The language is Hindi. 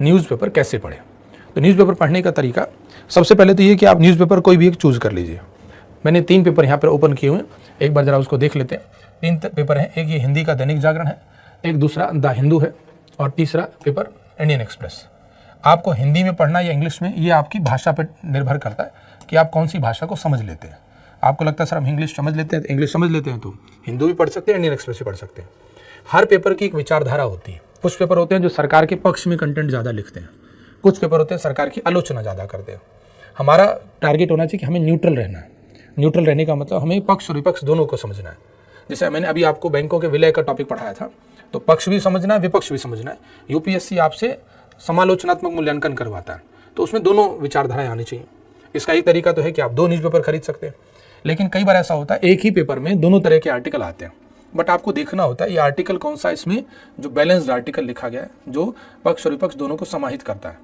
न्यूज़पेपर कैसे पढ़ें। तो न्यूज़पेपर पढ़ने का तरीका सबसे पहले तो ये कि आप न्यूज़पेपर कोई भी एक चूज़ कर लीजिए। मैंने 3 पेपर यहाँ पर ओपन किए हुए हैं, एक बार ज़रा उसको देख लेते हैं। 3 पेपर हैं, एक ये हिंदी का दैनिक जागरण है, एक दूसरा द हिंदू है और तीसरा पेपर इंडियन एक्सप्रेस। आपको हिंदी में पढ़ना या इंग्लिश में, ये आपकी भाषा पर निर्भर करता है कि आप कौन सी भाषा को समझ लेते हैं। आपको लगता है सर हम इंग्लिश समझ लेते हैं, इंग्लिश समझ लेते हैं तो हिंदू भी पढ़ सकते हैं, इंडियन एक्सप्रेस भी पढ़ सकते हैं। हर पेपर की एक विचारधारा होती है। कुछ पेपर होते हैं जो सरकार के पक्ष में कंटेंट ज़्यादा लिखते हैं, कुछ पेपर होते हैं सरकार की आलोचना ज़्यादा करते हैं। हमारा टारगेट होना चाहिए कि हमें न्यूट्रल रहना है। न्यूट्रल रहने का मतलब हमें पक्ष और विपक्ष दोनों को समझना है। जैसे मैंने अभी आपको बैंकों के विलय का टॉपिक पढ़ाया था, तो पक्ष भी समझना है, विपक्ष भी समझना है। यूपीएससी आपसे समालोचनात्मक मूल्यांकन करवाता है, तो उसमें दोनों विचारधाराएं आनी चाहिए। इसका एक तरीका तो है कि आप 2 न्यूज़पेपर खरीद सकते हैं, लेकिन कई बार ऐसा होता है एक ही पेपर में दोनों तरह के आर्टिकल आते हैं। बट आपको देखना होता है ये आर्टिकल कौन सा, इसमें जो बैलेंस्ड आर्टिकल लिखा गया है, जो पक्ष और विपक्ष दोनों को समाहित करता है।